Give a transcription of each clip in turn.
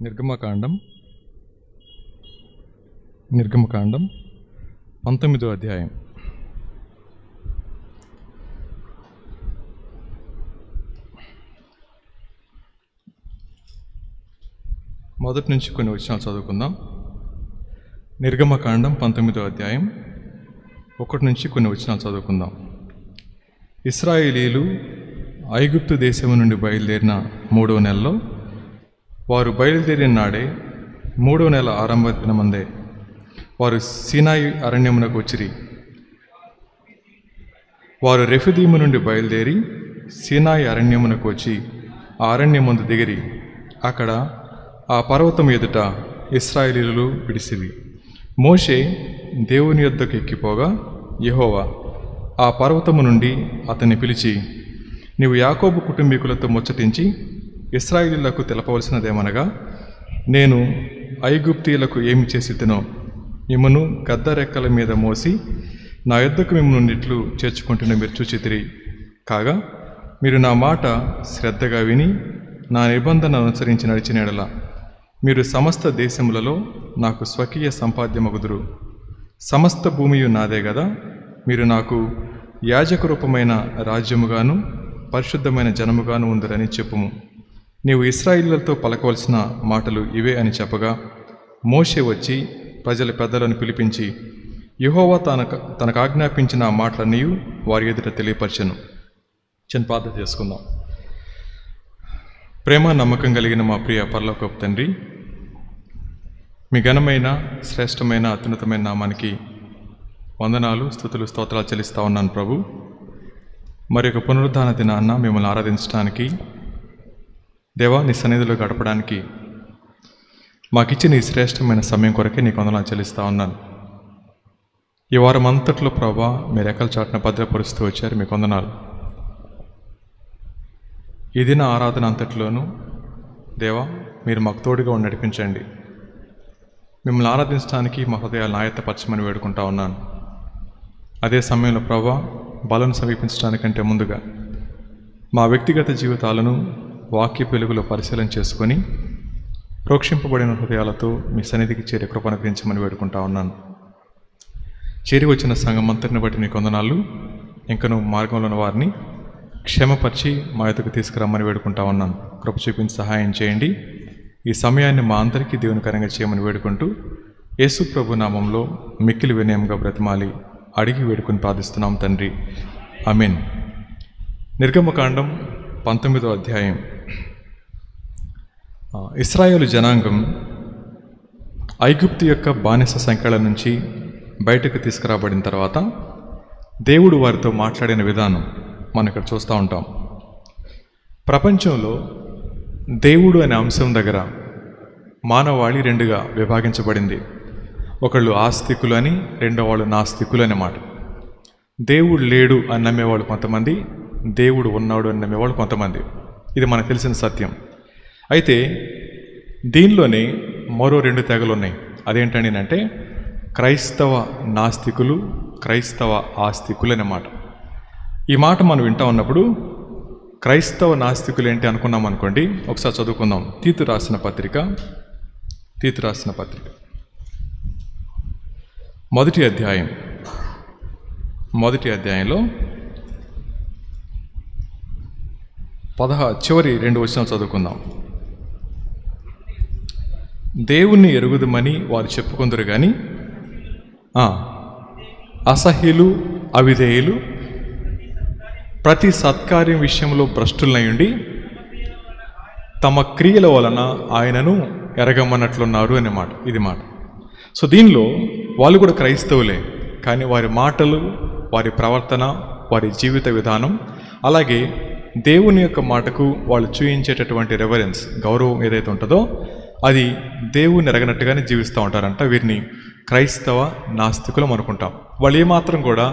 నిర్గమకాండం 19వ అధ్యాయం. మొదటి నుంచి కొన్ని వచనాలు చదువుకుందాం. నిర్గమకాండం 19వ అధ్యాయం 1 నుంచి కొన్ని వచనాలు చదువుకుందాం. ఇశ్రాయేలీలు ఐగుప్తు దేశము నుండి బయలుదేరిన 3వ నెలలో, వారు బయలుదేరిన నాడే 3వ నెల ఆరంభ దినమందే వారు సీనాయి అరణ్యమునకు వచ్చిరి. వారు రెఫీదీము నుండి బయలుదేరి సీనాయి అరణ్యమునకు వచ్చి ఆ అరణ్యమందు దిగిరి. అక్కడ ఆ పర్వతం ఎదుట ఇశ్రాయేలీయులు విడిసిరి. మోషే దేవుని యొద్దకు ఎక్కిపోగా యెహోవా ఆ పర్వతము నుండి అతన్ని పిలిచి, నీవు యాకోబు కుటుంబీకులతో ముచ్చటించి ఇశ్రాయేలీయులకు తెలపవలసినదేమనగా, నేను ఐగుప్తీయులకు ఏమి చేసితినో మిమ్మును గద్ద రెక్కల మీద మోసి నా యొద్దకు మిమ్మల్ని ఇట్లు చేర్చుకుంటున్న మీరు చూచితిరి. కాగా మీరు నా మాట శ్రద్ధగా విని నా నిబంధన అనుసరించి నడిచిన యెడల మీరు సమస్త దేశములలో నాకు స్వకీయ సంపాద్యమగుదురు. సమస్త భూమియు నాదే గదా. మీరు నాకు యాజక రూపమైన రాజ్యముగాను పరిశుద్ధమైన జనముగాను ఉందరని చెప్పుము. నీవు ఇశ్రాయేలీయులతో పలకవలసిన మాటలు ఇవే అని చెప్పగా, మోషే వచ్చి ప్రజల పెద్దలను పిలిపించి యెహోవా తనకు ఆజ్ఞాపించిన ఆ మాటలన్నీ వారి ఎదుట తెలియపరచెను. చిన్న ప్రార్థన చేసుకుందాం. ప్రేమ నమ్మకం కలిగిన మా ప్రియ పరలోకపు తండ్రి, మీ ఘనమైన శ్రేష్టమైన అత్యున్నతమైన నామానికి వందనాలు, స్తుతులు, స్తోత్రాలు చెల్లిస్తూ ఉన్నాను ప్రభు. మరి ఒక పునరుద్ధాన దినాన్న మిమ్మల్ని ఆరాధించడానికి, దేవా నీ సన్నిధిలో గడపడానికి మాకిచ్చిన ఈ శ్రేష్టమైన సమయం కొరకే నీకు వందనాలు చెల్లిస్తూ ఉన్నాను. ఈ వారం అంతట్లో ప్రభా మీరు రెక్కల చాటున భద్రపరుస్తూ వచ్చారు, మీకు వందనాలు. ఈ దిన ఆరాధన అంతట్లోనూ దేవా మీరు మాకు తోడుగా ఉండి నడిపించండి. మిమ్మల్ని ఆరాధించడానికి మా హృదయాలను ఆయత్తపరచమని వేడుకుంటా ఉన్నాను. అదే సమయంలో ప్రభా బలను సమీపించడానికంటే ముందుగా మా వ్యక్తిగత జీవితాలను వాక్య వెలుగులో పరిశీలన చేసుకొని ప్రోక్షింపబడిన హృదయాలతో మీ సన్నిధికి చేరే కృపను అనుగ్రహించమని వేడుకుంటా ఉన్నాను. చేరి వచ్చిన సంఘం అంతటిని బట్టి నీకు వందనాలు. ఇంకను మార్గంలో ఉన్న వారిని క్షేమపరిచి మా యొద్దకు తీసుకురమ్మని వేడుకుంటా ఉన్నాను. కృప చూపించి సహాయం చేయండి. ఈ సమయాన్ని మా అందరికీ దేవునికరంగా చేయమని వేడుకుంటూ యేసు ప్రభు నామంలో మిక్కిలి వినయంగా బ్రతిమాలి అడిగి వేడుకొని ప్రార్థిస్తున్నాం తండ్రి, ఆమేన్. నిర్గమకాండం 19వ అధ్యాయం. ఇశ్రాయేలు జనాంగం ఐగుప్తు యొక్క బానిస సంఖ్యల నుంచి బయటకు తీసుకురాబడిన తర్వాత దేవుడు వారితో మాట్లాడిన విధానం మనం ఇక్కడ చూస్తూ ఉంటాం. ప్రపంచంలో దేవుడు అనే అంశం దగ్గర మానవాళి రెండుగా విభాగించబడింది. ఒకళ్ళు ఆస్తికులు అని, రెండో వాళ్ళు నాస్తికులు అన్నమాట. దేవుడు లేడు అని నమ్మేవాళ్ళు కొంతమంది, దేవుడు ఉన్నాడు అని నమ్మేవాళ్ళు కొంతమంది. ఇది మనకు తెలిసిన సత్యం. అయితే దీనిలోనే మరో 2 తెగలు ఉన్నాయి. అదేంటండి అంటే క్రైస్తవ నాస్తికులు, క్రైస్తవ ఆస్తికులు అన్నమాట. ఈ మాట మనం వింటా ఉన్నప్పుడు క్రైస్తవ నాస్తికులు ఏంటి అనుకున్నాం అనుకోండి. ఒకసారి చదువుకుందాం. తీతు రాసిన పత్రిక మొదటి అధ్యాయంలో చివరి 2 వచనాలు చదువుకుందాం. దేవుణ్ణి ఎరుగుదమని వారు చెప్పుకుందరు కానీ అసహ్యులు, అవిధేయులు, ప్రతి సత్కార్యం విషయంలో భ్రష్టులనయుండి తమ క్రియల వలన ఆయనను ఎరగమన్నట్లున్నారు అన్నమాట. ఇది మాట. సో దీనిలో వాళ్ళు కూడా క్రైస్తవులే, కానీ వారి మాటలు, వారి ప్రవర్తన, వారి జీవిత విధానం, అలాగే దేవుని యొక్క మాటకు వాళ్ళు చూయించేటటువంటి రెవరెన్స్, గౌరవం ఏదైతే ఉంటుందో అది దేవుని ఎరగనట్టుగానే జీవిస్తూ ఉంటారంట. వీరిని క్రైస్తవ నాస్తికులం అనుకుంటాం. వాళ్ళు ఏమాత్రం కూడా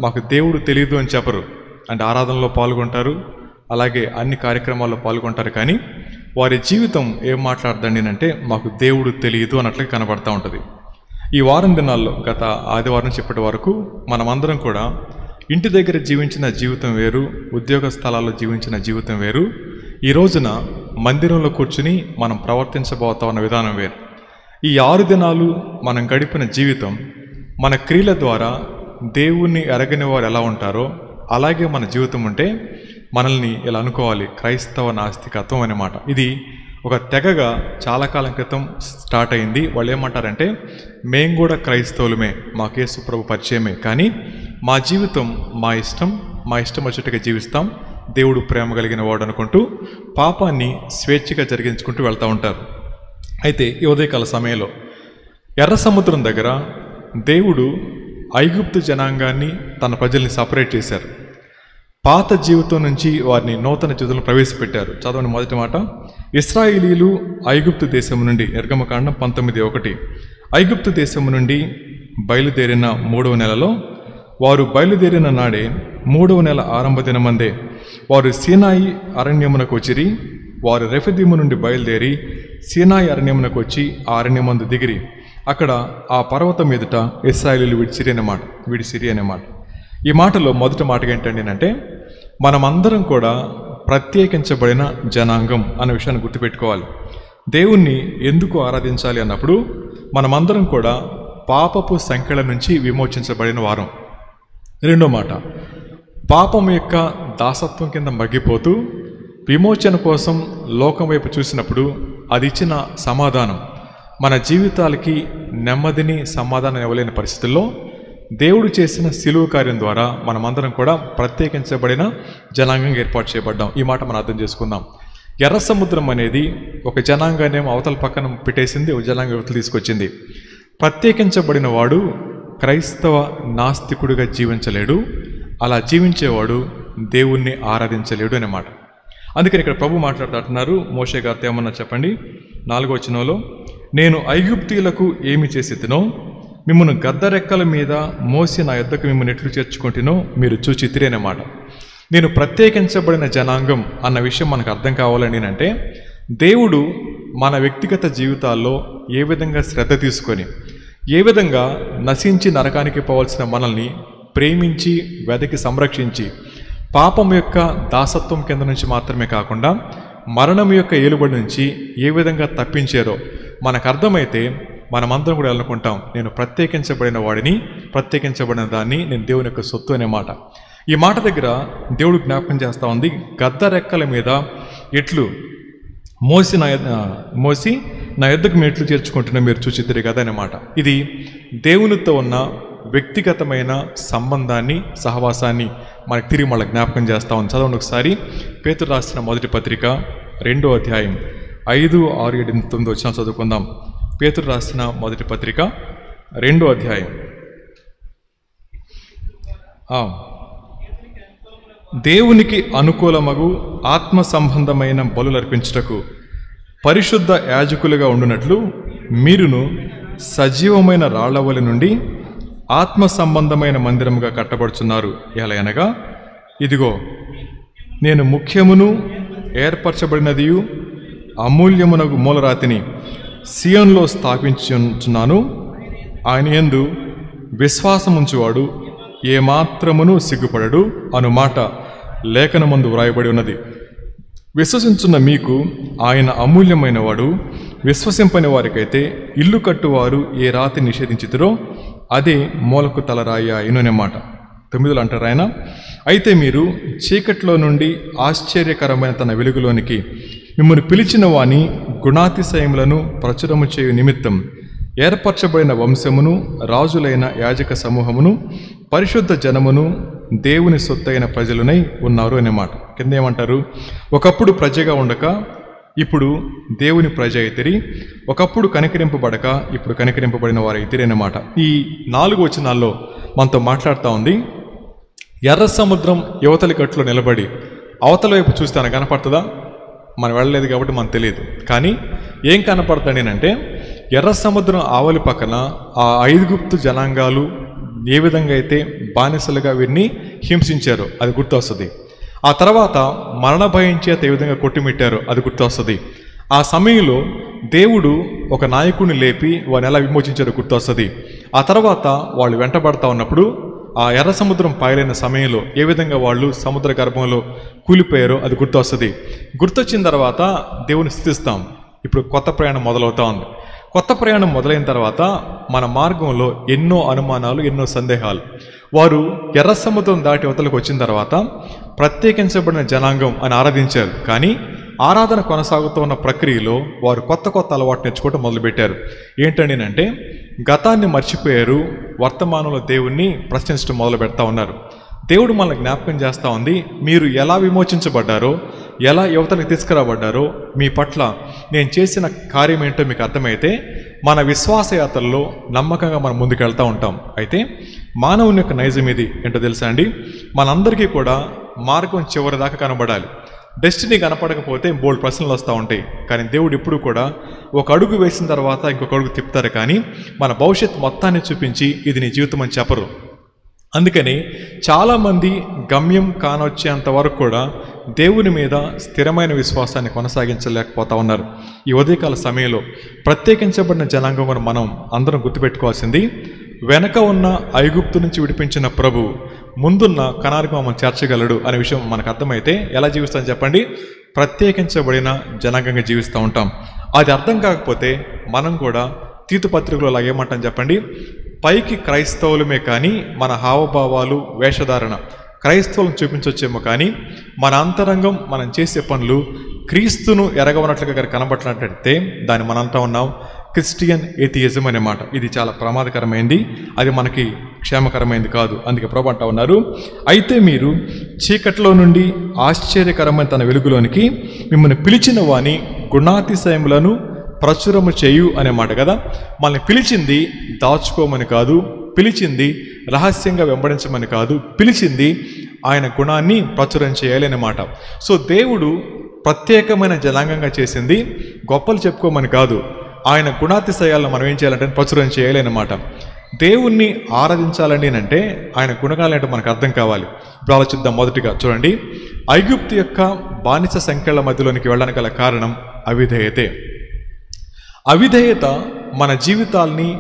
మాకు దేవుడు తెలియదు అని చెప్పరు. అంటే ఆరాధనలో పాల్గొంటారు, అలాగే అన్ని కార్యక్రమాల్లో పాల్గొంటారు, కానీ వారి జీవితం ఏం మాట్లాడదండి అంటే మాకు దేవుడు తెలియదు అన్నట్లుగా కనబడతా ఉంటుంది. ఈ వారం దినాల్లో గత ఆదివారం చెప్పటి వరకు మనమందరం కూడా ఇంటి దగ్గర జీవించిన జీవితం వేరు, ఉద్యోగ స్థలాల్లో జీవించిన జీవితం వేరు. ఈ రోజున మందిరంలో కూర్చుని మనం ప్రవర్తించబోతా ఉన్న విధానం వేరు. ఈ 6 దినాలు మనం గడిపిన జీవితం, మన క్రియల ద్వారా దేవుణ్ణి ఎరగని వారు ఎలా ఉంటారో అలాగే మన జీవితం ఉంటే మనల్ని ఇలా అనుకోవాలి, క్రైస్తవ నాస్తికత్వం అన్నమాట. ఇది ఒక తెగగా చాలా కాలం క్రితం స్టార్ట్ అయింది. వాళ్ళు ఏమంటారంటే, మేము కూడా క్రైస్తవులమే, మాకు యేసు ప్రభు పరిచయమే, కానీ మా జీవితం మా ఇష్టం వచ్చేట్టుగా జీవిస్తాం, దేవుడు ప్రేమ కలిగిన వాడు అనుకుంటూ పాపాన్ని స్వేచ్ఛగా జరిగించుకుంటూ వెళ్తూ ఉంటారు. అయితే ఈ ఉదయకాల సమయంలో ఎర్ర సముద్రం దగ్గర దేవుడు ఐగుప్తు జనాంగాన్ని, తన ప్రజల్ని సపరేట్ చేశారు. పాత జీవితం నుంచి వారిని నూతన జీవితంలో ప్రవేశపెట్టారు. చదవండి మొదటి మాట. ఇశ్రాయేలీయులు ఐగుప్తు దేశం నుండి, నిర్గమకాండం 19:1, ఐగుప్తు దేశం నుండి బయలుదేరిన 3వ నెలలో, వారు బయలుదేరిన నాడే 3వ నెల ఆరంభ దినమందే వారు సీనాయి అరణ్యమునకు వచ్చిరి. వారు రెఫదీము నుండి బయలుదేరి సీనాయి అరణ్యమునకు వచ్చి ఆ అరణ్యమందు దిగిరి. అక్కడ ఆ పర్వతం ఎదుట ఇశ్రాయేలీయులు విడిసిరి అనే మాట. ఈ మాటలో మొదటి మాట ఏంటండి అంటే, మనమందరం కూడా ప్రత్యేకించబడిన జనాంగం అన్న విషయాన్ని గుర్తుపెట్టుకోవాలి. దేవుణ్ణి ఎందుకు ఆరాధించాలి అన్నప్పుడు మనమందరం కూడా పాపపు సంఖ్యల నుంచి విమోచించబడిన వారం. రెండో మాట, పాపం యొక్క దాసత్వం కింద మగ్గిపోతూ విమోచన కోసం లోకం వైపు చూసినప్పుడు అది ఇచ్చిన సమాధానం మన జీవితాలకి నెమ్మదిని, సమాధానం ఇవ్వలేని పరిస్థితుల్లో దేవుడు చేసిన సిలువ కార్యం ద్వారా మనమందరం కూడా ప్రత్యేకించబడిన జనాంగంగా ఏర్పాటు చేయబడ్డాం. ఈ మాట మనం అర్థం చేసుకుందాం. ఎర్ర సముద్రం అనేది ఒక జనాంగాన్ని అవతల పక్కన పెట్టేసింది, ఒక జనాంగ యువతలు తీసుకొచ్చింది. ప్రత్యేకించబడిన వాడు క్రైస్తవ నాస్తికుడిగా జీవించలేడు, అలా జీవించేవాడు దేవుణ్ణి ఆరాధించలేడు అన్నమాట. అందుకని ఇక్కడ ప్రభు మాట్లాడుతున్నారు, మోషే గారితో ఏమన్నా చెప్పండి. 4వ వచనంలో, నేను ఐగుప్తీయులకు ఏమి చేసేదినో మిమ్మల్ని గద్దరెక్కల మీద మోసి నా యొద్దకు మిమ్మల్ని ఎట్లు చేర్చుకుంటునో మీరు చూచితిరి అన్నమాట. నేను ప్రత్యేకించబడిన జనాంగం అన్న విషయం మనకు అర్థం కావాలని అంటే, దేవుడు మన వ్యక్తిగత జీవితాల్లో ఏ విధంగా శ్రద్ధ తీసుకొని, ఏ విధంగా నశించి నరకానికి పోవాల్సిన మనల్ని ప్రేమించి వెదకి సంరక్షించి పాపం యొక్క దాసత్వం కింద నుంచి మాత్రమే కాకుండా మరణం యొక్క ఏలుబడి నుంచి ఏ విధంగా తప్పించారో మనకు అర్థమైతే మనమందరం కూడా అనుకుంటాం, నేను ప్రత్యేకించబడిన వాడిని, ప్రత్యేకించబడిన దాన్ని, నేను దేవుని యొక్క సొత్తు అనే మాట. ఈ మాట దగ్గర దేవుడు జ్ఞాపకం చేస్తూ ఉంది, గద్దరెక్కల మీద ఎట్లు మోసి నా యొద్దకు మీరు ఎట్లు చేర్చుకుంటున్నా మీరు చూచిద్దరు కదా అన్నమాట. ఇది దేవునితో ఉన్న వ్యక్తిగతమైన సంబంధాన్ని, సహవాసాన్ని మనకు తిరిగి మళ్ళీ జ్ఞాపకం చేస్తా ఉంది. చదవండి ఒకసారి. పేతురు రాసిన మొదటి పత్రిక 2వ అధ్యాయం 5, 6, 7, 9 వచ్చిన చదువుకుందాం. పేతురు రాసిన మొదటి పత్రిక 2వ అధ్యాయం. దేవునికి అనుకూలమగు ఆత్మ సంబంధమైన బలులు అర్పించుటకు పరిశుద్ధ యాజకులుగా ఉండునట్లు మీరును సజీవమైన రాళ్లవలి నుండి ఆత్మ సంబంధమైన మందిరముగా కట్టబడుచున్నారు. ఎలా అనగా, ఇదిగో నేను ముఖ్యమును ఏర్పరచబడినదియు అమూల్యమునగు మూలరాతిని సియోనులో స్థాపించుచున్నాను. ఆయన యందు విశ్వాసముంచువాడు ఏమాత్రమును సిగ్గుపడడు అను మాట లేఖనమందు వ్రాయబడి ఉన్నది. విశ్వసించున్న మీకు ఆయన అమూల్యమైన వాడు. విశ్వసింపని వారికైతే ఇల్లు కట్టువారు ఏ రాతి నిషేధించుతారో అదే మూలకు తలరాయి అయిననే మాట. 9లో అంటారు ఆయన, అయితే మీరు చీకట్లో నుండి ఆశ్చర్యకరమైన తన వెలుగులోనికి మిమ్మల్ని పిలిచిన వాని గుణాతిశయములను ప్రచురము చేయు నిమిత్తం ఏర్పరచబడిన వంశమును, రాజులైన యాజక సమూహమును, పరిశుద్ధ జనమును, దేవుని సొత్తైన ప్రజలునై ఉన్నారు అనే మాట. కింద ఏమంటారు, ఒకప్పుడు ప్రజగా ఉండక ఇప్పుడు దేవుని ప్రజ అయితిరి, ఒకప్పుడు కనికరింపబడక ఇప్పుడు కనికరింపబడిన వారు అయితిరి అన్నమాట. ఈ 4 వచనాల్లో మనతో మాట్లాడుతూ ఉంది. ఎర్ర సముద్రం యువతలి గట్టులో నిలబడి అవతల వైపు చూస్తాను కనపడుతుందా? మనం వెళ్ళలేదు కాబట్టి మనకు తెలియదు. కానీ ఏం కనపడుతుంది అంటే, ఎర్ర సముద్రం ఆవలి పక్కన ఆ ఐగుప్తు జనాంగాలు ఏ విధంగా అయితే బానిసలుగా వీరిని హింసించారో అది గుర్తొస్తుంది. ఆ తర్వాత మరణ భయం చేత ఏ విధంగా కొట్టిమిట్టారో అది గుర్తొస్తుంది. ఆ సమయంలో దేవుడు ఒక నాయకుడిని లేపి వారిని ఎలా విమోచించారో గుర్తొస్తుంది. ఆ తర్వాత వాళ్ళు వెంటబడతా ఉన్నప్పుడు ఆ ఎర్ర సముద్రం పాయలైన సమయంలో ఏ విధంగా వాళ్ళు సముద్ర గర్భంలో కూలిపోయారో అది గుర్తొస్తుంది. గుర్తొచ్చిన తర్వాత దేవుని స్తుతిస్తాం. ఇప్పుడు కొత్త ప్రయాణం మొదలవుతా ఉంది. కొత్త ప్రయాణం మొదలైన తర్వాత మన మార్గంలో ఎన్నో అనుమానాలు, ఎన్నో సందేహాలు. వారు ఎర్ర సముద్రం దాటి అవతలకు వచ్చిన తర్వాత ప్రత్యేకించబడిన జనాంగం అని ఆరాధించారు. కానీ ఆరాధన కొనసాగుతూ ఉన్న ప్రక్రియలో వారు కొత్త కొత్త అలవాటు నేర్చుకోవటం మొదలుపెట్టారు. ఏంటండి అంటే గతాన్ని మర్చిపోయారు, వర్తమానంలో దేవుణ్ణి ప్రశ్నించడం మొదలు పెడతా ఉన్నారు. దేవుడు మనల్ని జ్ఞాపకం చేస్తూ ఉంది, మీరు ఎలా విమోచించబడ్డారో, ఎలా యువతలకు తీసుకురాబడ్డారో, మీ పట్ల నేను చేసిన కార్యం ఏంటో మీకు అర్థమైతే మన విశ్వాసయాత్రలో నమ్మకంగా మనం ముందుకు వెళ్తూ ఉంటాం. అయితే మానవుని యొక్క నైజం ఇది ఏంటో తెలుసా అండి, మనందరికీ కూడా మార్గం చివరి దాకా కనబడాలి. డెస్టినీ కనపడకపోతే బోల్డ్ ప్రశ్నలు వస్తూ ఉంటాయి. కానీ దేవుడు ఎప్పుడు కూడా ఒక అడుగు వేసిన తర్వాత ఇంకొక అడుగు తిప్పుతారు, కానీ మన భవిష్యత్ మొత్తాన్ని చూపించి ఇది నీ జీవితం అని చెప్పరు. అందుకని చాలామంది గమ్యం కానొచ్చేంత వరకు కూడా దేవుని మీద స్థిరమైన విశ్వాసాన్ని కొనసాగించలేకపోతా ఉన్నారు. ఈ ఉదయకాల సమయంలో ప్రత్యేకించబడిన జనాంగం మనం అందరం గుర్తుపెట్టుకోవాల్సింది, వెనక ఉన్న ఐగుప్తు నుంచి విడిపించిన ప్రభు ముందున్న కనానికి మమ్మల్ని చేర్చగలడు అనే విషయం మనకు అర్థమైతే ఎలా జీవిస్తాం చెప్పండి? ప్రత్యేకించబడిన జనాంగంగా జీవిస్తూ ఉంటాం. అది అర్థం కాకపోతే మనం కూడా తీతు పత్రికలో అలా ఏమంటాం చెప్పండి? పైకి క్రైస్తవులమే కానీ మన హావభావాలు, వేషధారణ క్రైస్తవులను చూపించవచ్చేమో కానీ మన అంతరంగం, మనం చేసే పనులు క్రీస్తును ఎరగవనట్లుగా కనబట్టినట్లయితే దాన్ని మనంతా ఉన్నాం క్రిస్టియన్ ఏథియిజం అనే మాట. ఇది చాలా ప్రమాదకరమైంది, అది మనకి క్షేమకరమైంది కాదు. అందుకే ప్రభు అంటా ఉన్నారు, అయితే మీరు చీకట్లో నుండి ఆశ్చర్యకరమైన తన వెలుగులోనికి మిమ్మల్ని పిలిచిన వాని గుణాతిశయములను ప్రచురము చేయు అనే మాట కదా. మనల్ని పిలిచింది దాచుకోమని కాదు, పిలిచింది రహస్యంగా వెంబడించమని కాదు, పిలిచింది ఆయన గుణాన్ని ప్రచురం చేయాలి అనే మాట. సో దేవుడు ప్రత్యేకమైన జనాంగంగా చేసింది గొప్పలు చెప్పుకోమని కాదు, ఆయన గుణాతిశయాలను మనం ఏం చేయాలంటే ప్రచురం చేయాలి అన్నమాట. దేవుణ్ణి ఆరాధించాలండి అంటే ఆయన గుణగాలు ఏంటో మనకు అర్థం కావాలి. ఇప్పుడు ఆలోచిద్దాం. మొదటిగా చూడండి, ఐగుప్తు యొక్క బానిస సంఖ్యల మధ్యలోనికి వెళ్ళడానికి గల కారణం అవిధేయతే. అవిధేయత మన జీవితాల్ని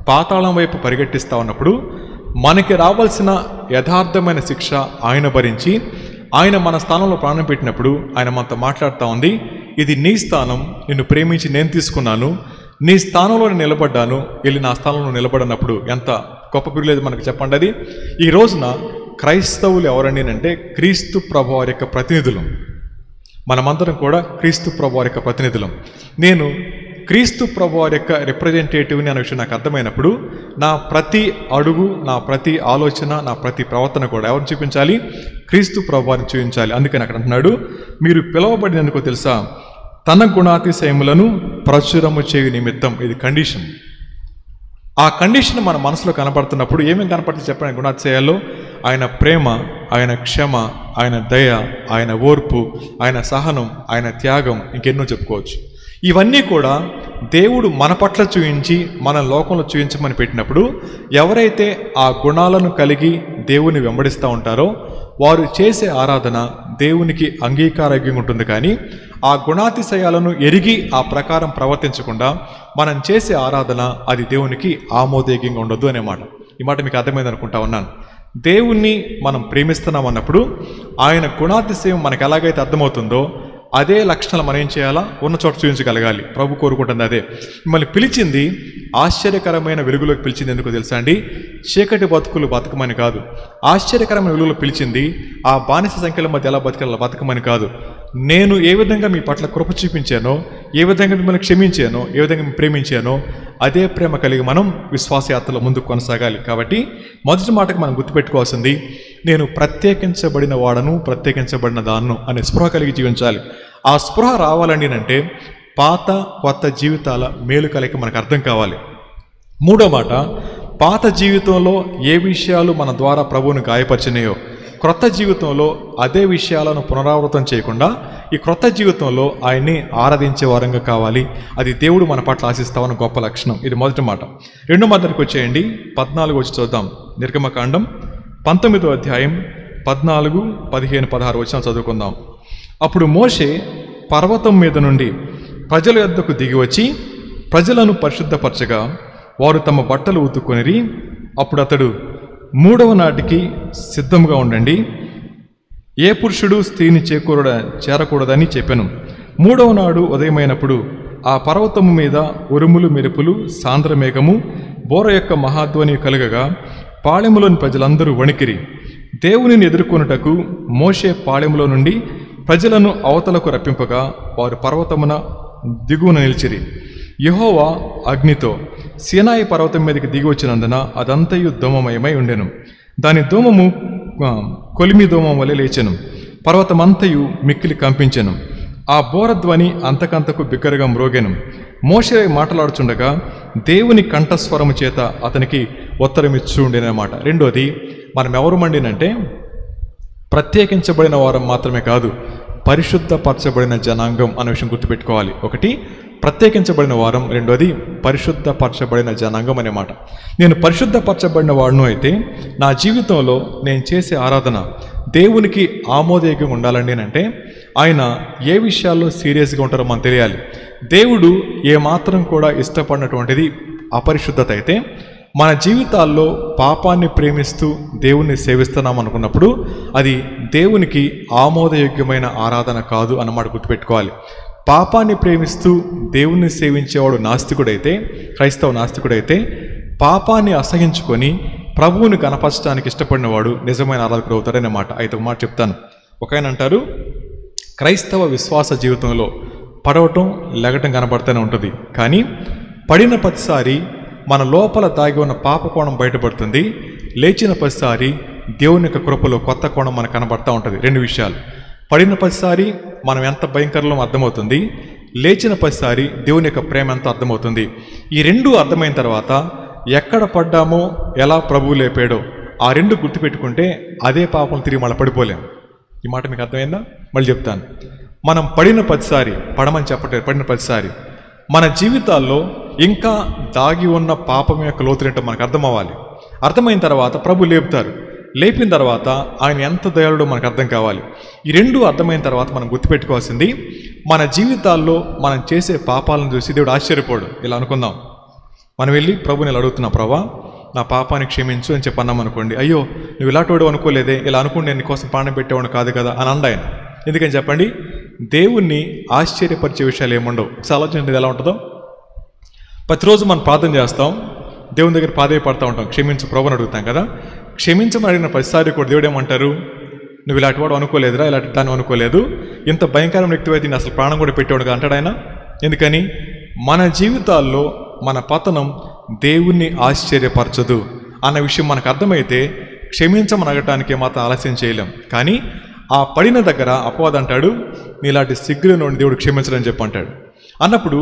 పాతాళం వైపు పరిగెట్టిస్తూ ఉన్నప్పుడు మనకి రావాల్సిన యథార్థమైన శిక్ష ఆయన భరించి, ఆయన మన స్థానంలో ప్రాణం పెట్టినప్పుడు ఆయన మనతో మాట్లాడుతూ ఉంది, ఇది నీ స్థానం, నిన్ను ప్రేమించి నేను తీసుకున్నాను, నీ స్థానంలో నేను నిలబడ్డాను, వెళ్ళి నా స్థానంలో నిలబడినప్పుడు ఎంత గొప్ప పిలులేదు మనకు చెప్పండి. అది ఈ రోజున క్రైస్తవులు ఎవరండి అంటే క్రీస్తు ప్రభువు వారి యొక్క ప్రతినిధులు. మనమందరం కూడా క్రీస్తు ప్రభువు వారి యొక్క ప్రతినిధులం. నేను క్రీస్తు ప్రభు వారి యొక్క రిప్రజెంటేటివ్ని అనే విషయం నాకు అర్థమైనప్పుడు నా ప్రతి అడుగు, నా ప్రతి ఆలోచన, నా ప్రతి ప్రవర్తన కూడా ఎవరిని చూపించాలి? క్రీస్తు ప్రభు వారిని చూపించాలి. అందుకని అక్కడ అంటున్నాడు, మీరు పిలువబడినందుకో తెలుసా, తన గుణాతిశయములను ప్రచురము చేయు నిమిత్తం. ఇది కండిషన్. ఆ కండిషన్ మన మనసులో కనపడుతున్నప్పుడు ఏమేమి కనపడుతుంది చెప్పండి? గుణాతిశయాల్లో ఆయన ప్రేమ, ఆయన క్షమ, ఆయన దయ, ఆయన ఓర్పు, ఆయన సహనం, ఆయన త్యాగం, ఇంకెన్నో చెప్పుకోవచ్చు. ఇవన్నీ కూడా దేవుడు మన పట్ల చూయించి మన లోకంలో చూయించమని పెట్టినప్పుడు ఎవరైతే ఆ గుణాలను కలిగి దేవుని వెంబడిస్తూ ఉంటారో వారు చేసే ఆరాధన దేవునికి అంగీకారయోగ్యంగా ఉంటుంది. కానీ ఆ గుణాతిశయాలను ఎరిగి ఆ ప్రకారం ప్రవర్తించకుండా మనం చేసే ఆరాధన అది దేవునికి ఆమోదయోగ్యంగా ఉండదు అనే మాట. ఈ మాట మీకు అర్థమైంది అనుకుంటా ఉన్నాను. దేవుణ్ణి మనం ప్రేమిస్తున్నాం అన్నప్పుడు ఆయన గుణాతిశయం మనకు ఎలాగైతే అర్థమవుతుందో అదే లక్షణాలు మనం ఏం చేయాలా? ఉన్న చోట చూపించగలగాలి. ప్రభు కోరుకుంటుంది అదే. మిమ్మల్ని పిలిచింది ఆశ్చర్యకరమైన వెలుగులోకి పిలిచింది. ఎందుకు తెలుసా అండి? చీకటి బతుకులు బతకమని కాదు. ఆశ్చర్యకరమైన వెలుగులో పిలిచింది ఆ బానిస సంఖ్యల మధ్య ఎలా బతకాల బతకమని కాదు. నేను ఏ విధంగా మీ పట్ల కృప చూపించానో, ఏ విధంగా మిమ్మల్ని క్షమించానో, ఏ విధంగా ప్రేమించానో అదే ప్రేమ కలిగి మనం విశ్వాసయాత్రలో ముందుకు కొనసాగాలి. కాబట్టి మొదటి మాటకు మనం గుర్తుపెట్టుకోవాల్సింది, నేను ప్రత్యేకించబడిన వాడను, ప్రత్యేకించబడిన దాన్ను అనే స్పృహ కలిగి జీవించాలి. ఆ స్పృహ రావాలండి అంటే పాత కొత్త జీవితాల మేలు కలిగి మనకు అర్థం కావాలి. మూడో మాట, పాత జీవితంలో ఏ విషయాలు మన ద్వారా ప్రభువుని గాయపరిచినాయో క్రొత్త జీవితంలో అదే విషయాలను పునరావృతం చేయకుండా ఈ క్రొత్త జీవితంలో ఆయన్ని ఆరాధించే వారంగా కావాలి. అది దేవుడు మన పట్ల ఆశిస్తామన్న గొప్ప లక్షణం. ఇది మొదటి మాట. రెండో మాటకి వచ్చేయండి, 14 వచ్చి చూద్దాం. నిర్గమకాండం 19వ అధ్యాయం 14, 15, 16 వచ్చిన చదువుకుందాం. అప్పుడు మోషే పర్వతం మీద నుండి ప్రజల యొద్దకు దిగి వచ్చి ప్రజలను పరిశుద్ధపరచగా వారు తమ బట్టలు ఉతుక్కొనిరి. అప్పుడు అతడు, మూడవ నాటికి సిద్ధముగా ఉండండి, ఏ పురుషుడు స్త్రీని చేరకూడదని చెప్పాను. మూడవ నాడు ఉదయమైనప్పుడు ఆ పర్వతము మీద ఉరుములు మెరుపులు సాంద్రమేఘము బోర యొక్క మహాధ్వని కలుగగా పాళెములోని ప్రజలందరూ వణికిరి. దేవునిని ఎదుర్కొనుటకు మోషే పాళెములో నుండి ప్రజలను అవతలకు రప్పింపగా వారు పర్వతమున దిగువన నిలిచిరి. యెహోవా అగ్నితో సీనాయి పర్వతం మీదకి దిగి వచ్చినందున అదంతయు ధూమమయమై ఉండెను. దాని ధూమము కొలిమి ధూమం వలె లేచెను. పర్వతమంతయు మిక్కిలి కంపించెను. ఆ బోరధ్వని అంతకంతకు బిగ్గరగా మ్రోగెను. మోషే మాట్లాడుచుండగా దేవుని కంఠస్వరము చేత అతనికి ఉత్తరమిచ్చు ఉండేనమాట. రెండోది, మనం ఎవరు మండినంటే ప్రత్యేకించబడిన వారం మాత్రమే కాదు, పరిశుద్ధపరచబడిన జనాంగం అనే విషయం గుర్తుపెట్టుకోవాలి. ఒకటి ప్రత్యేకించబడిన వారం, రెండోది పరిశుద్ధపరచబడిన జనాంగం అనే మాట. నేను పరిశుద్ధపరచబడిన వాడును అయితే నా జీవితంలో నేను చేసే ఆరాధన దేవునికి ఆమోదయోగ్యంగా ఉండాలండి అంటే ఆయన ఏ విషయాల్లో సీరియస్గా ఉంటారో మనం తెలియాలి. దేవుడు ఏమాత్రం కూడా ఇష్టపడినటువంటిది అపరిశుద్ధత అయితే మన జీవితాల్లో పాపాన్ని ప్రేమిస్తూ దేవుణ్ణి సేవిస్తున్నాం అనుకున్నప్పుడు అది దేవునికి ఆమోదయోగ్యమైన ఆరాధన కాదు అన్నమాట గుర్తుపెట్టుకోవాలి. పాపాన్ని ప్రేమిస్తూ దేవుణ్ణి సేవించేవాడు నాస్తికుడైతే, క్రైస్తవ నాస్తికుడైతే, పాపాన్ని అసహించుకొని ప్రభువుని కనపరచడానికి ఇష్టపడినవాడు నిజమైన ఆరాధకుడు అవుతాడనే మాట. అయితే ఒక మాట చెప్తాను. ఒక ఆయన అంటారు, క్రైస్తవ విశ్వాస జీవితంలో పడవటం లెగటం కనబడుతూనే ఉంటుంది, కానీ పడిన ప్రతిసారి మన లోపల దాగి ఉన్న పాప కోణం బయటపడుతుంది, లేచిన ప్రతిసారి దేవుని యొక్క కృపలో కొత్త కోణం మనకు కనబడతా ఉంటుంది. రెండు విషయాలు, పడిన ప్రతిసారి మనం ఎంత భయంకరంలో అర్థమవుతుంది, లేచిన ప్రతిసారి దేవుని యొక్క ప్రేమ ఎంత అర్థమవుతుంది. ఈ రెండు అర్థమైన తర్వాత ఎక్కడ పడ్డామో, ఎలా ప్రభువు లేపాడో ఆ రెండు గుర్తుపెట్టుకుంటే అదే పాపం తిరిగి మళ్ళీ పడిపోలేం. ఈ మాట మీకు అర్థమైందా? మళ్ళీ చెప్తాను. మనం పడిన ప్రతిసారి, పడమని చెప్పట్లేదు, పడిన ప్రతిసారి మన జీవితాల్లో ఇంకా దాగి ఉన్న పాపం యొక్క లోతులేంటో మనకు అర్థం అవ్వాలి. అర్థమైన తర్వాత ప్రభు లేపుతారు. లేపిన తర్వాత ఆయన ఎంత దయాళుడో మనకు అర్థం కావాలి. ఈ రెండు అర్థమైన తర్వాత మనం గుర్తుపెట్టుకోవాల్సింది, మన జీవితాల్లో మనం చేసే పాపాలను చూసి దేవుడు ఆశ్చర్యపోడు. ఇలా అనుకుందాం, మనం వెళ్ళి ప్రభుని ఇలా అడుగుతున్నా, ప్రభా నా పాపాన్ని క్షమించు అని చెప్పి అన్నాం అనుకోండి, అయ్యో నువ్వు ఇలాంటి అనుకోలేదే, ఇలా అనుకుంటే నేను నీకోసం ప్రాణం పెట్టేవాడు కాదు కదా అని అండాయన. ఎందుకని చెప్పండి? దేవుణ్ణి ఆశ్చర్యపరిచే విషయాలు ఏముండవు. ఆలోచన ఎలా ఉంటుందో, ప్రతిరోజు మనం ప్రార్థన చేస్తాం, దేవుని దగ్గర ప్రాధేయపడతా ఉంటాం, క్షమించు ప్రభుని అడుగుతాం కదా. క్షమించమని అడిగిన ప్రతిసారి కూడా దేవుడు ఏమంటారు, నువ్వు ఇలాంటి వాడు అనుకోలేదురా, ఇలాంటి దాన్ని అనుకోలేదు, ఇంత భయంకరమైన వ్యక్తి అయితే నేను అసలు ప్రాణం కూడా పెట్టేవాడు అంటాడు ఆయన. ఎందుకని? మన జీవితాల్లో మన పతనం దేవుణ్ణి ఆశ్చర్యపరచదు అన్న విషయం మనకు అర్థమైతే క్షమించమని అడగటానికి మాత్రం ఆలస్యం చేయలేం. కానీ ఆ పడిన దగ్గర అపవాది అంటాడు, నీలాంటి సిగ్గుల నుండి దేవుడు క్షమించడని చెప్పి అంటాడు. అన్నప్పుడు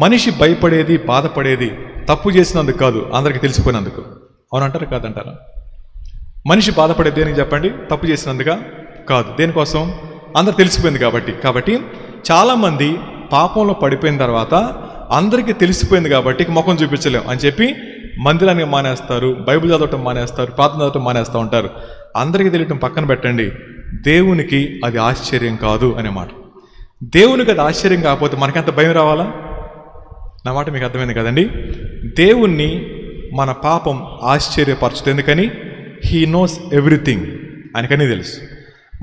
మనిషి భయపడేది, బాధపడేది తప్పు చేసినందుకు కాదు, అందరికీ తెలిసిపోయినందుకు. అవునంటారా కాదంటారా? మనిషి బాధపడేది దేనికి చెప్పండి? తప్పు చేసినందుగా కాదు, దేనికోసం? అందరు తెలిసిపోయింది కాబట్టి చాలామంది పాపంలో పడిపోయిన తర్వాత అందరికీ తెలిసిపోయింది కాబట్టి ముఖం చూపించలేం అని చెప్పి మందిరానికి మానేస్తారు, బైబిల్ చదవటం మానేస్తారు, ప్రార్థన చదవటం మానేస్తూ ఉంటారు. అందరికీ తెలియటం పక్కన పెట్టండి, దేవునికి అది ఆశ్చర్యం కాదు అనే మాట. దేవునికి అది ఆశ్చర్యం కాకపోతే మనకెంత భయం రావాలా? నా మాట మీకు అర్థమైంది కదండి? దేవుణ్ణి మన పాపం ఆశ్చర్యపరచుతుంది. ఎందుకని? హీ నోస్ ఎవ్రీథింగ్, ఆయనకని తెలుసు.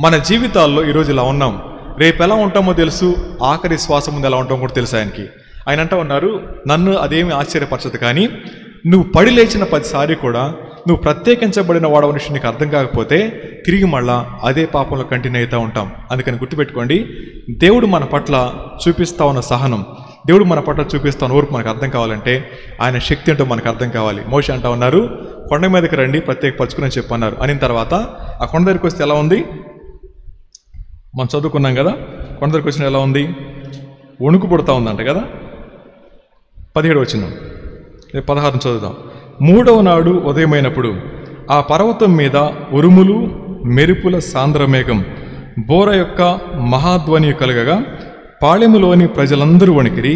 మన జీవితాల్లో ఈరోజు ఇలా ఉన్నాం, రేపు ఎలా ఉంటామో తెలుసు, ఆఖరి శ్వాస ముందు ఎలా ఉంటామో కూడా తెలుసు ఆయనకి. ఆయన అంటూ ఉన్నారు, నన్ను అదేమి ఆశ్చర్యపరచదు, కానీ నువ్వు పడి లేచిన ప్రతిసారి కూడా నువ్వు ప్రత్యేకించబడిన వాడవ విషయం నీకు అర్థం కాకపోతే తిరిగి మళ్ళా అదే పాపంలో కంటిన్యూ అవుతూ ఉంటాం. అందుకని గుర్తుపెట్టుకోండి, దేవుడు మన పట్ల చూపిస్తా ఉన్న సహనం, దేవుడు మన పట్ల చూపిస్తా ఉన్న ఓర్పు మనకు అర్థం కావాలంటే ఆయన శక్తి ఏంటో మనకు అర్థం కావాలి. మోషే అంటూ ఉన్నారు, కొండ మీదకి రండి ప్రత్యేకపరచుకుని చెప్పన్నారు. అనిన తర్వాత ఆ కొండ దగ్గరికి వస్తే ఎలా ఉంది? మనం చదువుకున్నాం కదా, కొండ దగ్గరికి వచ్చిన ఎలా ఉంది? వణుకు పుడతా ఉందంట కదా. 17 వచనం, 16 చదువుదాం. మూడవ నాడు ఉదయమైనప్పుడు ఆ పర్వతం మీద ఉరుములు మెరుపుల సాంద్రమేఘం బోర యొక్క మహాధ్వని కలగగా పాళెములోని ప్రజలందరూ వణికిరి.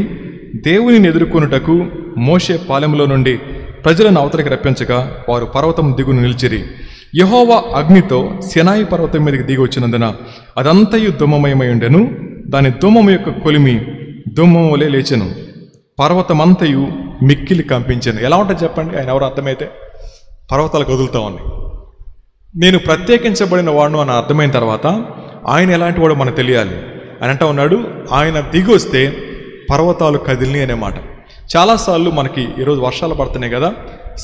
దేవునిని ఎదుర్కొనుటకు మోషే పాళెములో నుండి ప్రజలను అవతలికి రప్పించగా వారు పర్వతం దిగును నిలిచిరి. యెహోవా అగ్నితో సీనాయి పర్వతం మీదకి దిగి వచ్చినందున అదంతయు దుమ్మమయమై ఉండెను. దాని దుమ్మము యొక్క కొలిమి దుమ్మం వలె లేచెను. పర్వతమంతయు మిక్కిలి కంపించాను. ఎలా ఉంటుంది చెప్పండి? ఆయన ఎవరు అర్థమైతే పర్వతాలు కదులుతా ఉన్నాయి. నేను ప్రత్యేకించబడిన వాడును అని అర్థమైన తర్వాత ఆయన ఎలాంటి వాడు మనకు తెలియాలి అని అంటా ఉన్నాడు. ఆయన దిగి వస్తే పర్వతాలు కదిలిని అనే మాట. చాలాసార్లు మనకి ఈరోజు వర్షాలు పడుతున్నాయి కదా,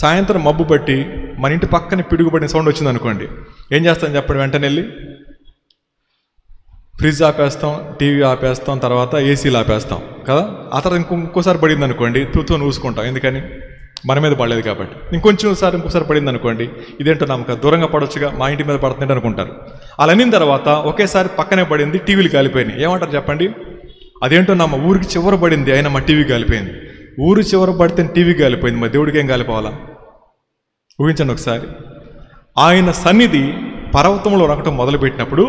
సాయంత్రం మబ్బు పట్టి మన ఇంటి పక్కన పిడుగుపడిన సౌండ్ వచ్చింది అనుకోండి, ఏం చేస్తాం చెప్పండి? వెంటనే వెళ్ళి ఫ్రిడ్జ్ ఆపేస్తాం, టీవీ ఆపేస్తాం, తర్వాత ఏసీలు ఆపేస్తాం కదా. ఆ తర్వాత ఇంకోసారి పడింది అనుకోండి, తూతో చూసుకుంటాం. ఎందుకని? మన మీద పడలేదు కాబట్టి. ఇంకోసారి పడింది అనుకోండి, ఇదేంటో నమ్మక దూరంగా పడొచ్చుగా, మా ఇంటి మీద పడుతుందంటే అనుకుంటారు. అలా అనిన తర్వాత ఒకేసారి పక్కనే పడింది, టీవీలు కాలిపోయినాయి. ఏమంటారు చెప్పండి? అదేంటో మా ఊరికి చివర పడింది, అయినా మా టీవీ కాలిపోయింది. ఊరు చివర పడితే టీవీ కాలిపోయింది, మా దేవుడికి ఏం కాలిపోవాలా? ఊహించండి ఒకసారి. ఆయన సన్నిధి పర్వతంలో రకటం మొదలుపెట్టినప్పుడు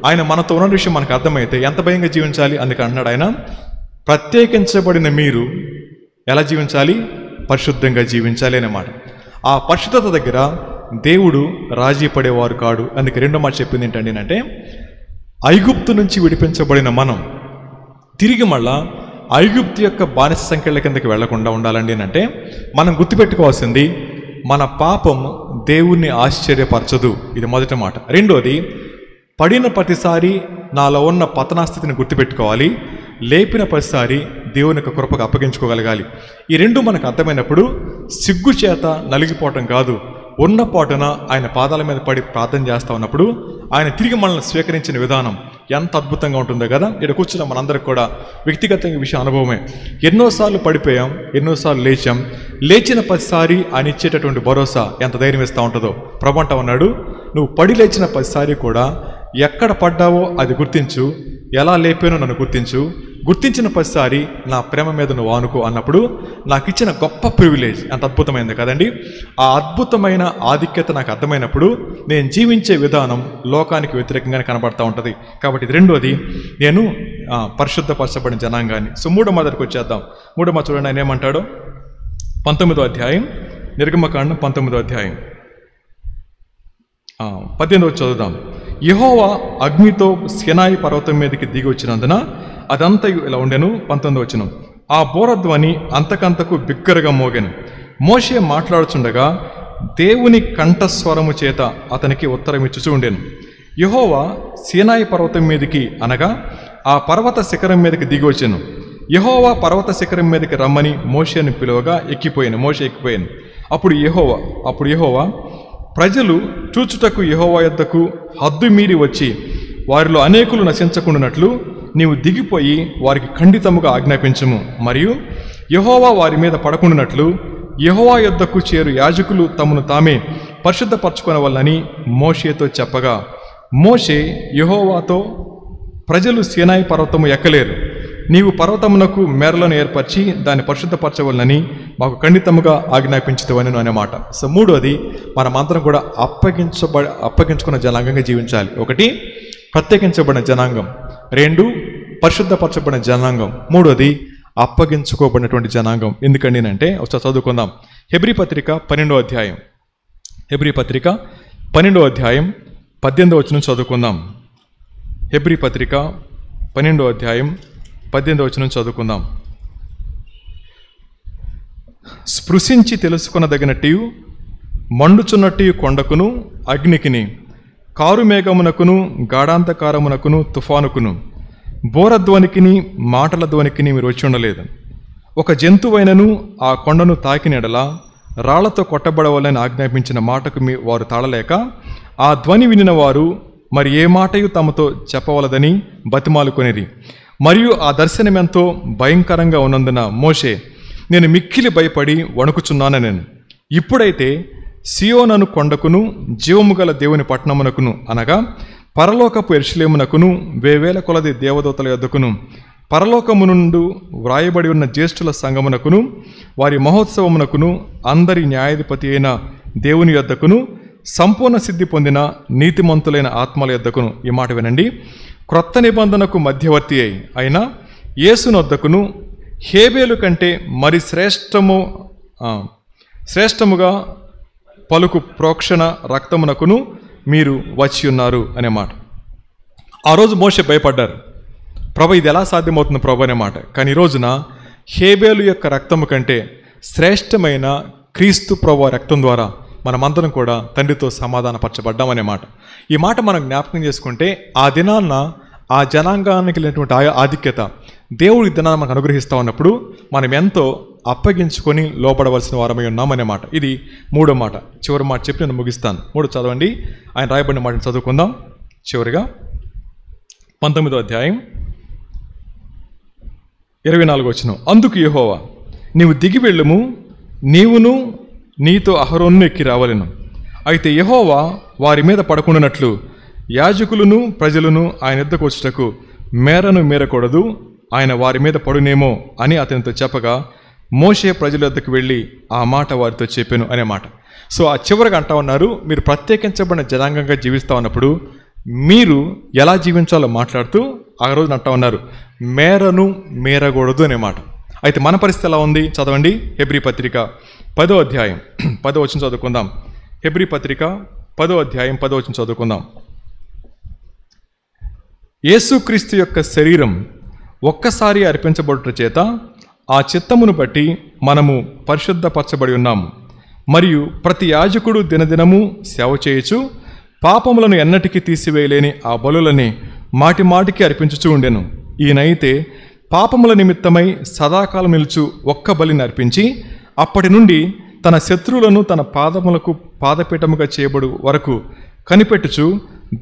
ఆయన మనతో ఉన్న విషయం మనకు అర్థమైతే ఎంత భయంగా జీవించాలి. అందుకే అన్నాడు ఆయన, ప్రత్యేకించబడిన మీరు ఎలా జీవించాలి? పరిశుద్ధంగా జీవించాలి అన్నమాట. ఆ పరిశుద్ధత దగ్గర దేవుడు రాజీ పడేవారు కాడు. అందుకే రెండో మాట చెప్పింది ఏంటంటే, ఐగుప్తు నుంచి విడిపించబడిన మనం తిరిగి మళ్ళా ఐగుప్తు యొక్క బానిస సంఖ్యల కిందకి వెళ్లకుండా ఉండాలండి అంటే మనం గుర్తుపెట్టుకోవాల్సింది, మన పాపం దేవుణ్ణి ఆశ్చర్యపరచదు. ఇది మొదటి మాట. రెండోది, పడిన ప్రతిసారి నాలో ఉన్న పతనాస్థితిని గుర్తుపెట్టుకోవాలి, లేపిన ప్రతిసారి దేవుని యొక్క కృపకు అప్పగించుకోగలగాలి. ఈ రెండు మనకు అర్థమైనప్పుడు సిగ్గు చేత నలిగిపోవటం కాదు, ఉన్న పాటున ఆయన పాదాల మీద పడి ప్రార్థన చేస్తా ఉన్నప్పుడు ఆయన తిరిగి మనల్ని స్వీకరించిన విధానం ఎంత అద్భుతంగా ఉంటుందో కదా. ఇక్కడ కూర్చున్న మనందరికి కూడా వ్యక్తిగతంగా విషయం అనుభవమే. ఎన్నోసార్లు పడిపోయాం, ఎన్నోసార్లు లేచాం. లేచిన ప్రతిసారి ఆయన ఇచ్చేటటువంటి భరోసా ఎంత ధైర్యం ఇస్తూ ఉంటుందో. ప్రభు అంటా ఉన్నాడు, నువ్వు పడి లేచిన ప్రతిసారి కూడా ఎక్కడ పడ్డావో అది గుర్తించు, ఎలా లేపానో నన్ను గుర్తించు, గుర్తించిన ప్రతిసారి నా ప్రేమ మీద నువ్వు ఆనుకో అన్నప్పుడు నాకు ఇచ్చిన గొప్ప ప్రివిలేజ్ ఎంత అద్భుతమైంది కదండి. ఆ అద్భుతమైన ఆధిక్యత నాకు అర్థమైనప్పుడు నేను జీవించే విధానం లోకానికి వ్యతిరేకంగానే కనబడతా ఉంటుంది. కాబట్టి ఇది రెండోది, నేను పరిశుద్ధపరచబడిన జనాంగాన్ని. సో మూడో మొదటికి వచ్చేద్దాం. మూడో మాట చూడండి, ఆయన ఏమంటాడో. 19వ అధ్యాయం, నిర్గమకాండం 19వ అధ్యాయం 18వ చదువుదాం. యెహోవా అగ్నితో సీనాయి పర్వతం మీదకి దిగి వచ్చినందున అదంతా ఇలా ఉండెను. 19వ వచనం, ఆ బోరధ్వని అంతకంతకు బిగ్గరగా మోగెను. మోషే మాట్లాడుచుండగా దేవుని కంఠస్వరము చేత అతనికి ఉత్తరం ఇచ్చుచూ ఉండెను. యెహోవా సీనాయి పర్వతం మీదకి అనగా ఆ పర్వత శిఖరం మీదకి దిగి వచ్చెను. యెహోవా పర్వత శిఖరం మీదకి రమ్మని మోషేను పిలువగా మోషే ఎక్కిపోయాను. అప్పుడు యెహోవా ప్రజలు చూచుటకు యెహోవా యొద్దకు హద్దు మీరి వచ్చి వారిలో అనేకులు నశించకుండానట్లు నీవు దిగిపోయి వారికి ఖండితముగా ఆజ్ఞాపించుము, మరియు యెహోవా వారి మీద పడకుండానట్లు యెహోవా యొద్దకు చేరు యాజకులు తమను తామే పరిశుద్ధపరచుకొనవలనని మోషేతో చెప్పగా, మోషే యెహోవాతో, ప్రజలు సీనాయి పర్వతము ఎక్కలేరు, నీవు పర్వతమునకు మేరలను ఏర్పరిచి దాన్ని పరిశుద్ధపరచవలనని మాకు ఖండితముగా ఆజ్ఞాపించుతావని అన్నమాట. సో మూడోది, మనమందరం కూడా అప్పగించుకున్న జనాంగంగా జీవించాలి. ఒకటి, ప్రత్యేకించబడిన జనాంగం. రెండు, పరిశుద్ధపరచబడిన జనాంగం. మూడోది, అప్పగించుకోబడినటువంటి జనాంగం. ఎందుకండి అంటే ఒకసారి చదువుకుందాం. హెబ్రీ పత్రిక 12వ అధ్యాయం, హెబ్రీ పత్రిక 12వ అధ్యాయం 18వ వచనం చదువుకుందాం. హెబ్రీ పత్రిక 12వ అధ్యాయం 18వ వచనం చదువుకుందాం. స్పృశించి తెలుసుకొనదగినట్టు మండుచున్నట్టు కొండకును అగ్నికిని, కారు మేఘమునకును గాఢాంధకారమునకును తుఫానుకును బోరధ్వనికిని మాటల ధ్వనికిని మీరు వచ్చి ఉండలేదు. ఒక జంతువైనను ఆ కొండను తాకినెడలా రాళ్లతో కొట్టబడవాలని ఆజ్ఞాపించిన మాటకు వారు తాళలేక ఆ ధ్వని వినిన వారు మరి ఏ మాటయు తమతో చెప్పవలదని బతిమాలుకొనిరి. మరియు ఆ దర్శనమెంతో భయంకరంగా ఉన్నందున మోషే, నేను మిక్కిలి భయపడి వణుకుచున్నానని, ఇప్పుడైతే సియోనను కొండకును జీవము గల దేవుని పట్టణమునకును అనగా పరలోకపు యెరూషలేమునకును వేవేల కొలది దేవదూతల యొద్దకును పరలోకము నుండి వ్రాయబడి ఉన్న జ్యేష్ఠుల సంగమునకును వారి మహోత్సవమునకును అందరి న్యాయాధిపతి అయిన దేవుని యొద్దకును సంపూర్ణ సిద్ధి పొందిన నీతిమంతులైన ఆత్మల యొద్దకును. ఈ మాట వినండి. క్రొత్త నిబంధనకు మధ్యవర్తి అయిన యేసునొద్దకును హేబేలు కంటే మరి శ్రేష్టముగా పలుకు ప్రోక్షణ రక్తమునకును మీరు వచ్చి ఉన్నారు అనే మాట. ఆ రోజు మోషే భయపడ్డారు, ప్రభు ఇది ఎలా సాధ్యమవుతుంది ప్రభు అనే మాట. కానీ ఈ రోజున హేబేలు యొక్క రక్తము కంటే శ్రేష్టమైన క్రీస్తు ప్రభు రక్తం ద్వారా మనమందరం కూడా తండ్రితో సమాధానపరచబడ్డామనే మాట. ఈ మాట మనం జ్ఞాపకం చేసుకుంటే ఆ దినాన్న ఆ జనాంగానికి వెళ్ళినటువంటి ఆధిక్యత దేవుడి దినాన్ని మనకు అనుగ్రహిస్తూ ఉన్నప్పుడు మనం ఎంతో అప్పగించుకొని లోపడవలసిన వారమై ఉన్నామనే మాట. ఇది మూడో మాట. చివరి మాట చెప్పి నేను ముగిస్తాను. 3 చదవండి. ఆయన రాయబడిన మాటను చదువుకుందాం. చివరిగా 19వ అధ్యాయం 24వ వచనం. అందుకు యెహోవా, నీవు దిగి వెళ్ళుము, నీవును నీతో అహరోను ఎక్కి రావలెను. అయితే యెహోవా వారి మీద పడకుండానట్లు యాజకులను ప్రజలను ఆయన యొద్దకు వచ్చుటకు మేరను మీరకూడదు, ఆయన వారి మీద పడునేమో అని అతనితో చెప్పగా మోషే ప్రజల యొద్దకు వెళ్ళి ఆ మాట వారితో చెప్పాను అనే మాట. సో ఆ చివరిగా అంటా ఉన్నారు, మీరు ప్రత్యేకించబడిన జనాంగంగా జీవిస్తూ ఉన్నప్పుడు మీరు ఎలా జీవించాలో మాట్లాడుతూ ఆ రోజున అంటా ఉన్నారు, మేరను మీరకూడదు అనే మాట. అయితే మన పరిస్థితి ఎలా ఉంది? చదవండి. హెబ్రీ పత్రిక 10వ అధ్యాయం 10వ వచనం చదువుకుందాం. హెబ్రీ పత్రిక 10వ అధ్యాయం 10వ వచనం చదువుకుందాం. యేసుక్రీస్తు యొక్క శరీరం ఒక్కసారి అర్పించబడుట చేత ఆ చిత్తమును బట్టి మనము పరిశుద్ధపరచబడి ఉన్నాము. మరియు ప్రతి యాజకుడు దినదినము సేవ చేయొచ్చు పాపములను ఎన్నటికీ తీసివేయలేని ఆ బలులని మాటి మాటికి అర్పించుచూ ఉండెను. ఈయనైతే పాపముల నిమిత్తమై సదాకాలం నిలుచు ఒక్క బలిని అర్పించి అప్పటి నుండి తన శత్రువులను తన పాదములకు పాదపీఠముగా చేయబడు వరకు కనిపెట్టుచు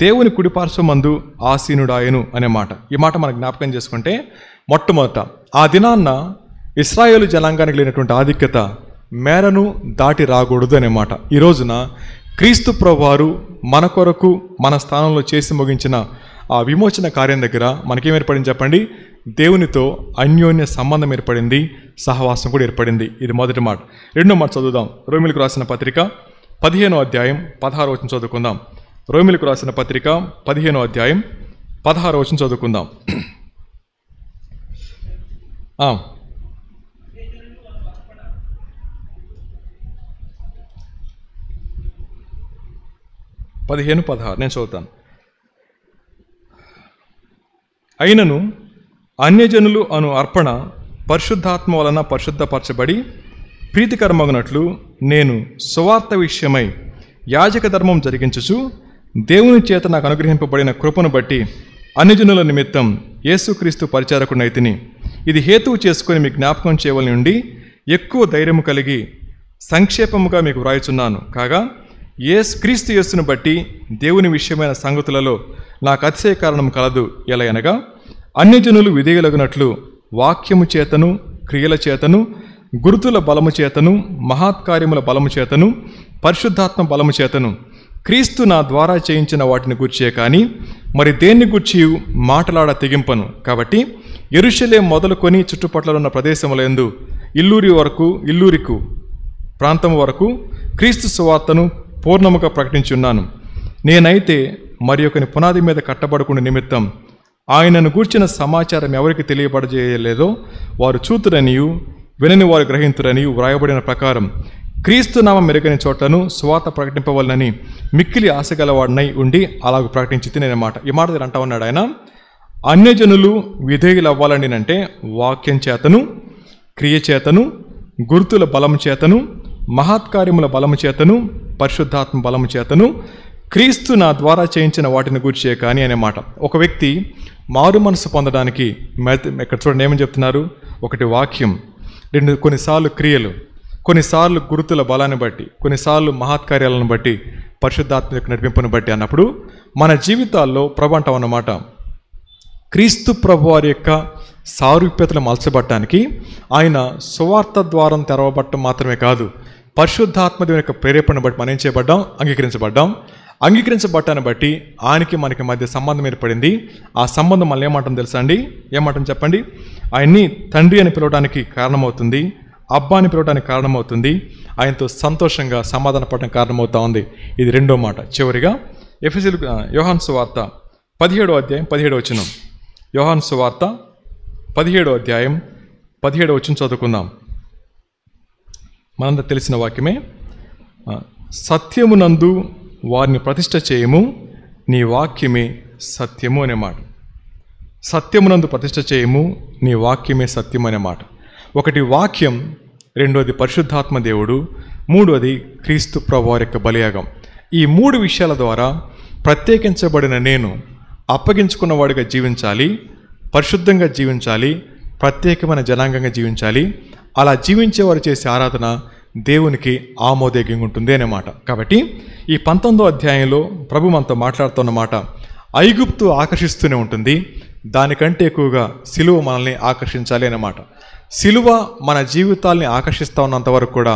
దేవుని కుడిపార్శ్వమందు ఆసీనుడాయను అనే మాట. ఈ మాట మనం జ్ఞాపకం చేసుకుంటే మొట్టమొదట ఆ దినాన్న ఇశ్రాయేలు జనాంగానికి లేనటువంటి ఆధిక్యత మేరను దాటి రాకూడదు అనే మాట. ఈ రోజున క్రీస్తు ప్రభువారు మన కొరకు మన స్థానంలో చేసి ముగించిన ఆ విమోచన కార్యం దగ్గర మనకేం ఏర్పడింది చెప్పండి? దేవునితో అన్యోన్య సంబంధం ఏర్పడింది, సహవాసం కూడా ఏర్పడింది. ఇది మొదటి మాట. రెండో మాట చదువుదాం. రోమిలకు రాసిన పత్రిక 15వ అధ్యాయం 16వ వచనం చదువుకుందాం. రోమిలకు రాసిన పత్రిక 15వ అధ్యాయం 16వ వచనం చదువుకుందాం. పదిహేను 16 నేను చదువుతాను. అయినను అన్యజనులు అను అర్పణ పరిశుద్ధాత్మ వలన పరిశుద్ధపరచబడి ప్రీతికరమగునట్లు నేను సువార్త విషయమై యాజక ధర్మం జరిగించుచు దేవుని చేత నాకు అనుగ్రహింపబడిన కృపను బట్టి అన్యజనుల నిమిత్తం యేసుక్రీస్తు పరిచారకుడనైతిని. ఇది హేతువు చేసుకొని మీకు జ్ఞాపకం చేయవలసి ఉండి ఎక్కువ ధైర్యము కలిగి సంక్షేపముగా మీకు వ్రాయుచున్నాను. కాగా క్రీస్తు యేసును బట్టి దేవుని విషయమైన సంగతులలో నాకు అతిశయ కారణం కలదు. ఎలయనగా అన్యజనులు విధేయులగునట్లు వాక్యము చేతను క్రియల చేతను గురుతుల బలము చేతను మహత్కార్యముల బలము చేతను పరిశుద్ధాత్మ బలము చేతను క్రీస్తు నా ద్వారా చేయించిన వాటిని గూర్చే కానీ మరి దేన్ని గూర్చి మాటలాడ తెగింపను. కాబట్టి యెరూషలేము మొదలుకొని చుట్టుపట్ల ఉన్న ప్రదేశములందు ఇల్లూరికు ప్రాంతం వరకు క్రీస్తు సువార్తను పూర్ణముగా ప్రకటించున్నాను. నేనైతే మరి ఒకని పునాది మీద కట్టబడుకునే నిమిత్తం ఆయనను గూర్చిన సమాచారం ఎవరికి తెలియబడజేయలేదో వారు చూతురనియు వినని వారు గ్రహింతురనియు వ్రాయబడిన ప్రకారం క్రీస్తు నామం మెరుగని చోట్లను సువార్త ప్రకటింపవలనని మిక్కిలి ఆశగలవాడినై ఉండి అలాగ ప్రకటించి తినేమాట. ఈ మాట దగ్గర అంటా ఉన్నాడు ఆయన, అన్యజనులు విధేయులు అవ్వాలని అంటే వాక్యం చేతను క్రియ చేతను గుర్తుల బలము చేతను మహత్కార్యముల బలము చేతను పరిశుద్ధాత్మ బలము చేతను క్రీస్తు నా ద్వారా చేయించిన వాటిని గూర్చే కానీ అనే మాట. ఒక వ్యక్తి మారు మనసు పొందడానికి ఇక్కడ చూడండి ఏమని చెప్తున్నారు? ఒకటి వాక్యం, రెండు కొన్నిసార్లు క్రియలు, కొన్నిసార్లు గుర్తుల బలాన్ని బట్టి, కొన్నిసార్లు మహత్కార్యాలను బట్టి, పరిశుద్ధాత్మ యొక్క నడిపింపును బట్టి అన్నప్పుడు మన జీవితాల్లో ప్రభు అంటాం అన్నమాట. క్రీస్తు ప్రభు వారి యొక్క సారూప్యతలు మలచబట్టడానికి ఆయన సువార్త ద్వారం తెరవబట్టం మాత్రమే కాదు, పరిశుద్ధాత్మ దేవుని యొక్క ప్రేరేపణ బట్టి మనం ఏం చేయబడ్డాం? అంగీకరించబట్టాన్ని బట్టి ఆయనకి మనకి మధ్య సంబంధం ఏర్పడింది. ఆ సంబంధం మళ్ళీ ఏమంటుంది తెలుసా అండి? ఏమంటుంది చెప్పండి? ఆయన్ని తండ్రి అని పిలవడానికి కారణమవుతుంది, అబ్బా అని పిలవడానికి కారణమవుతుంది, ఆయనతో సంతోషంగా సమాధాన పడడానికి కారణమవుతా ఉంది. ఇది రెండో మాట. చివరిగా యోహాను సువార్త 17వ అధ్యాయం 17వ వచనం. యోహాను సువార్త 17వ అధ్యాయం 17వ వచనం చదువుకుందాం. మనందరూ తెలిసిన వాక్యమే. సత్యమునందు వారిని ప్రతిష్ఠ చేయము, నీ వాక్యమే సత్యము అనే మాట. సత్యమునందు ప్రతిష్ఠ చేయము, నీ వాక్యమే సత్యము అనే మాట. ఒకటి వాక్యం, రెండోది పరిశుద్ధాత్మ దేవుడు, మూడవది క్రీస్తు ప్రభువారి యొక్క బలియాగం. ఈ 3 విషయాల ద్వారా ప్రత్యేకించబడిన నేను అప్పగించుకున్నవాడిగా జీవించాలి, పరిశుద్ధంగా జీవించాలి, ప్రత్యేకమైన జనాంగంగా జీవించాలి. అలా జీవించేవారు చేసే ఆరాధన దేవునికి ఆమోదయోగ్యంగా ఉంటుంది అన్నమాట. కాబట్టి ఈ 19వ అధ్యాయంలో ప్రభు మనతో మాట్లాడుతున్నమాట, ఐగుప్తు ఆకర్షిస్తూనే ఉంటుంది, దానికంటే ఎక్కువగా సిలువ మనల్ని ఆకర్షించాలి అన్నమాట. సిలువ మన జీవితాల్ని ఆకర్షిస్తూ ఉన్నంత వరకు కూడా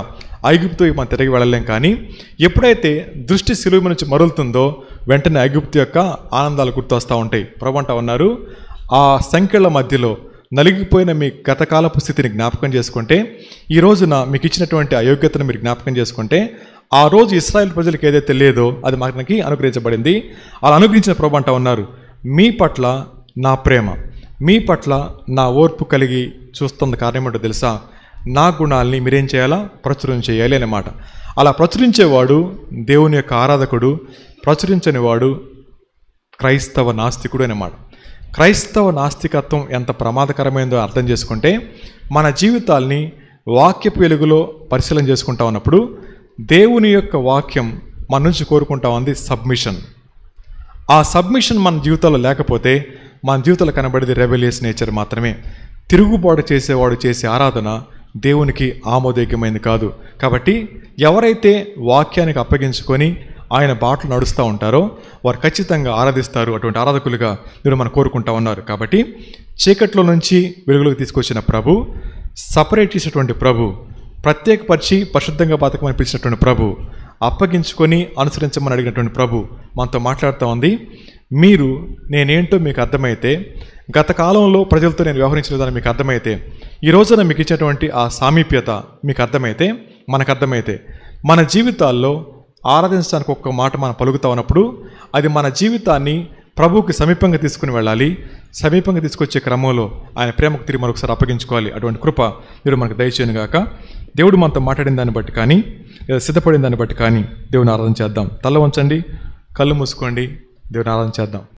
ఐగుప్తు మనం తిరిగి వెళ్ళలేం. కానీ ఎప్పుడైతే దృష్టి సిలువ నుంచి మరులుతుందో వెంటనే ఐగుప్తు యొక్క ఆనందాలు గుర్తొస్తూ ఉంటాయి. ప్రభు అంటా ఉన్నారు, ఆ సంఖ్యల మధ్యలో నలిగిపోయిన మీ గతకాలపు స్థితిని జ్ఞాపకం చేసుకుంటే, ఈ రోజున మీకు ఇచ్చినటువంటి అయోగ్యతను మీరు జ్ఞాపకం చేసుకుంటే, ఆ రోజు ఇశ్రాయేల్ ప్రజలకు ఏదైతే లేదో అది మనకి అనుగ్రహించబడింది. అలా అనుగ్రహించిన ప్రభు అంటా ఉన్నారు, మీ పట్ల నా ప్రేమ, మీ పట్ల నా ఓర్పు కలిగి చూస్తున్న కారణం ఏంటో తెలుసా? నా గుణాలని మీరేం చేయాలా? ప్రచురం చేయాలి అన్నమాట. అలా ప్రచురించేవాడు దేవుని యొక్క ఆరాధకుడు, ప్రచురించని వాడు క్రైస్తవ నాస్తికుడు అన్నమాట. క్రైస్తవ నాస్తికత్వం ఎంత ప్రమాదకరమైందో అర్థం చేసుకుంటే, మన జీవితాల్ని వాక్యపు వెలుగులో పరిశీలన చేసుకుంటా ఉన్నప్పుడు దేవుని యొక్క వాక్యం మన నుంచి కోరుకుంటా ఉంది సబ్మిషన్. ఆ సబ్మిషన్ మన జీవితాల్లో లేకపోతే మన జీవితంలో కనబడేది రెబెలియస్ నేచర్ మాత్రమే. తిరుగుబాటు చేసేవాడు చేసే ఆరాధన దేవునికి ఆమోదయోగ్యమైంది కాదు. కాబట్టి ఎవరైతే వాక్యానికి అప్పగించుకొని ఆయన బాటలు నడుస్తూ ఉంటారో వారు ఖచ్చితంగా ఆరాధిస్తారు. అటువంటి ఆరాధకులుగా మీరు మనం కోరుకుంటా ఉన్నారు. కాబట్టి చీకట్లో నుంచి వెలుగులోకి తీసుకొచ్చిన ప్రభు, సపరేట్ చేసినటువంటి ప్రభు, ప్రత్యేకపరిచి పరిశుద్ధంగా బతకమని పిలిచినటువంటి ప్రభు, అప్పగించుకొని అనుసరించమని అడిగినటువంటి ప్రభు మనతో మాట్లాడుతూ ఉంది. మీరు నేనేంటో మీకు అర్థమైతే, గత కాలంలో ప్రజలతో నేను వ్యవహరించిన విధానం మీకు అర్థమైతే, ఈ రోజున మీకు ఇచ్చినటువంటి ఆ సామీప్యత మీకు అర్థమైతే, మనకు అర్థమైతే, మన జీవితాల్లో ఆరాధించడానికి ఒక్క మాట మనం పలుకుతా ఉన్నప్పుడు అది మన జీవితాన్ని ప్రభువుకి సమీపంగా తీసుకుని వెళ్ళాలి. సమీపంగా తీసుకొచ్చే క్రమంలో ఆయన ప్రేమకు తిరిగి మరొకసారి అప్పగించుకోవాలి. అటువంటి కృప మీరు మనకు దయచేయను గాక. దేవుడు మనతో మాట్లాడిన దాన్ని బట్టి కానీ లేదా సిద్ధపడిన దాన్ని బట్టి కానీ దేవుని ఆరాధన చేద్దాం. తల వంచండి, కళ్ళు మూసుకోండి, దేవుని ఆరాధన చేద్దాం.